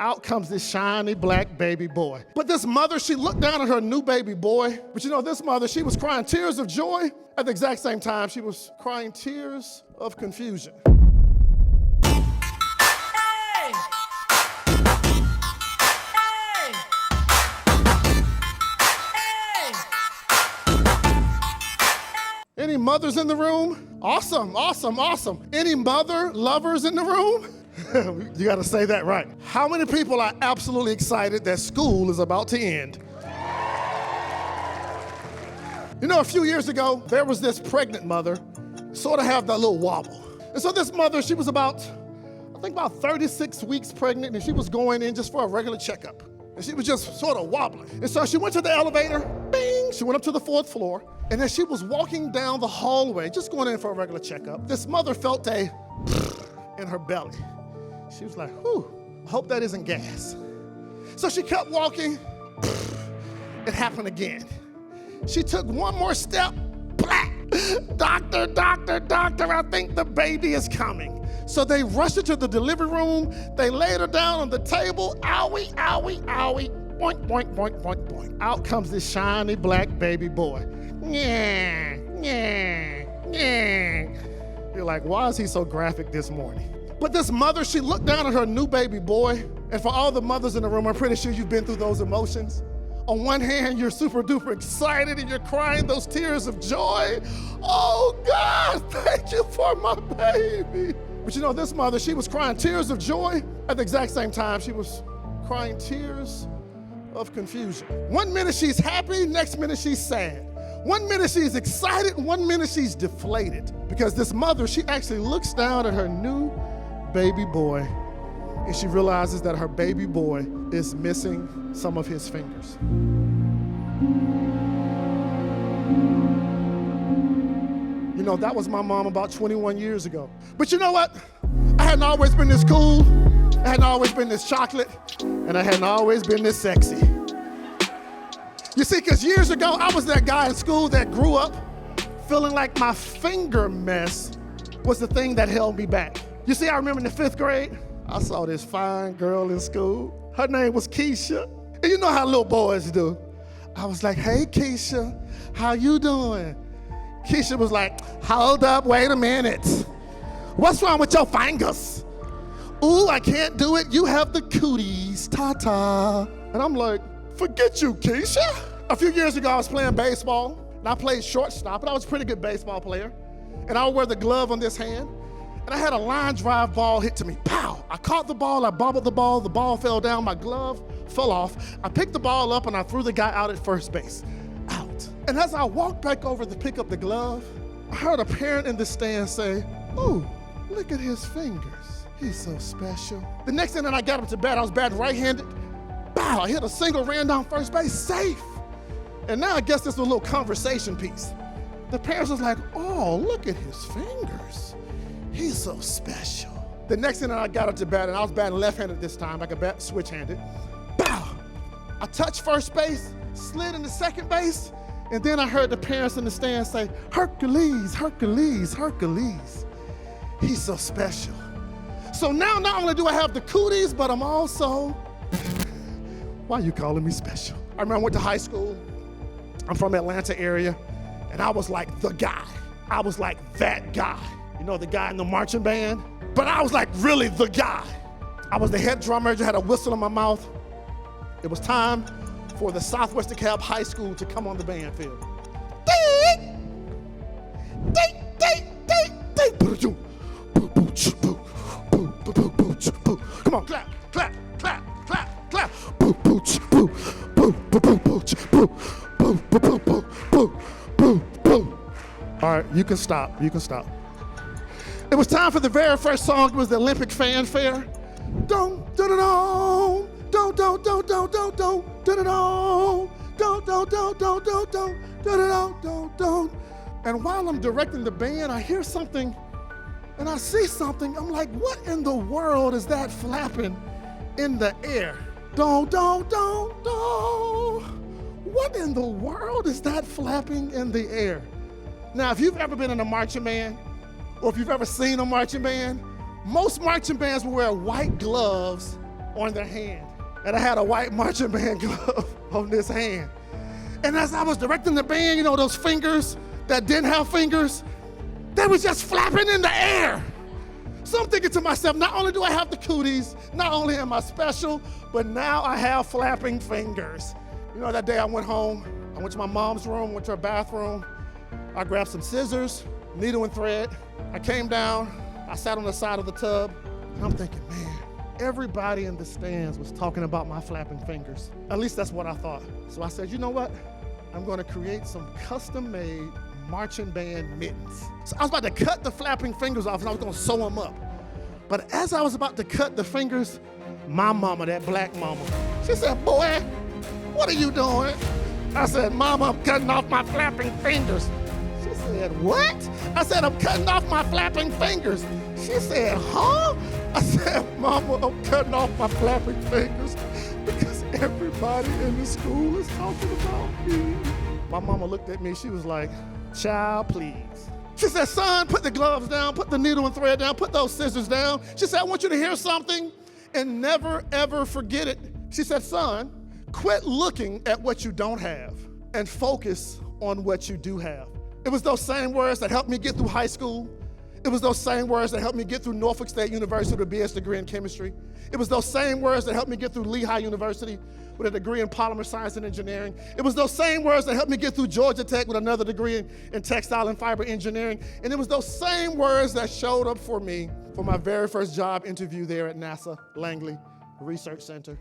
out comes this shiny black baby boy. But this mother, she looked down at her new baby boy. But you know, this mother, she was crying tears of joy. At the exact same time, she was crying tears of confusion. Any mothers in the room? Awesome, awesome, awesome. Any mother lovers in the room? You gotta say that right. How many people are absolutely excited that school is about to end? You know, a few years ago, there was this pregnant mother, sort of have that little wobble. And so this mother, she was about 36 weeks pregnant, and she was going in just for a regular checkup. And she was just sort of wobbling. And so she went to the elevator, bing, she went up to the 4th floor, and as she was walking down the hallway, just going in for a regular checkup, this mother felt a in her belly. She was like, whew, I hope that isn't gas. So she kept walking, it happened again. She took one more step, black. Doctor, doctor, doctor, I think the baby is coming. So they rushed her to the delivery room, they laid her down on the table, owie, owie, owie, boink, boink, boink, boink, boink. Out comes this shiny black baby boy. Yeah, yeah, yeah. You're like, why is he so graphic this morning? But this mother, she looked down at her new baby boy, and for all the mothers in the room, I'm pretty sure you've been through those emotions. On one hand, you're super duper excited and you're crying those tears of joy. Oh God, thank you for my baby. But you know, this mother, she was crying tears of joy. At the exact same time, she was crying tears of confusion. One minute she's happy, next minute she's sad. One minute she's excited, one minute she's deflated. Because this mother, she actually looks down at her new baby boy and she realizes that her baby boy is missing some of his fingers. You know, that was my mom about 21 years ago. But you know what? I hadn't always been this cool, I hadn't always been this chocolate, and I hadn't always been this sexy. You see, because years ago, I was that guy in school that grew up feeling like my finger mess was the thing that held me back. You see, I remember in the 5th grade, I saw this fine girl in school. Her name was Keisha. And you know how little boys do. I was like, hey, Keisha, how you doing? Keisha was like, hold up, wait a minute. What's wrong with your fingers? Ooh, I can't do it. You have the cooties, ta-ta. And I'm like, forget you, Keisha. A few years ago, I was playing baseball, and I played shortstop, and I was a pretty good baseball player. And I would wear the glove on this hand, and I had a line drive ball hit to me, pow. I caught the ball, I bobbled the ball fell down, my glove fell off. I picked the ball up, and I threw the guy out at first base, out. And as I walked back over to pick up the glove, I heard a parent in the stand say, ooh, look at his fingers. He's so special. The next thing that I got up to bat, I was batting right-handed. Bow, I hit a single, ran down first base, safe. And now I guess this was a little conversation piece. The parents was like, oh, look at his fingers. He's so special. The next thing that I got up to bat, and I was batting left-handed this time, I could bat switch-handed. Bow, I touched first base, slid into second base, and then I heard the parents in the stand say, Hercules, Hercules, Hercules. He's so special. So now not only do I have the cooties, but I'm also, why are you calling me special? I remember I went to high school. I'm from Atlanta area, and I was like the guy. I was like that guy. You know, the guy in the marching band? But I was like really the guy. I was the head drum major, had a whistle in my mouth. It was time for the Southwest DeKalb High School to come on the band field. Come on, clap, clap, clap, clap, clap. All right, you can stop, you can stop. It was time for the very first song. It was the Olympic fanfare. Don't, don't, don't, don't, don't, don't, don't, don't, don't, don't, don't, don't, don't, don't, don't, don't, don't, don't. And while I'm directing the band, I hear something and I see something. I'm like, what in the world is that flapping in the air? Don't, don't, don't, don't. What in the world is that flapping in the air? Now, if you've ever been in a marching band, or if you've ever seen a marching band, most marching bands will wear white gloves on their hand. And I had a white marching band glove on this hand. And as I was directing the band, you know, those fingers that didn't have fingers, they was just flapping in the air. So I'm thinking to myself, not only do I have the cooties, not only am I special, but now I have flapping fingers. You know, that day I went home, I went to my mom's room, went to her bathroom, I grabbed some scissors, needle and thread. I came down, I sat on the side of the tub, and I'm thinking, man, everybody in the stands was talking about my flapping fingers. At least that's what I thought. So I said, you know what? I'm gonna create some custom-made marching band mittens. So I was about to cut the flapping fingers off and I was gonna sew them up. But as I was about to cut the fingers, my mama, that black mama, she said, boy, what are you doing? I said, Mama, I'm cutting off my flapping fingers. She said, what? I said, I'm cutting off my flapping fingers. She said, huh? I said, Mama, I'm cutting off my flapping fingers because everybody in the school is talking about me. My mama looked at me, she was like, child, please. She said, son, put the gloves down, put the needle and thread down, put those scissors down. She said, I want you to hear something and never, ever forget it. She said, son, quit looking at what you don't have and focus on what you do have. It was those same words that helped me get through high school. It was those same words that helped me get through Norfolk State University with a BS degree in chemistry. It was those same words that helped me get through Lehigh University with a degree in polymer science and engineering. It was those same words that helped me get through Georgia Tech with another degree in textile and fiber engineering. And it was those same words that showed up for me for my very first job interview there at NASA Langley Research Center.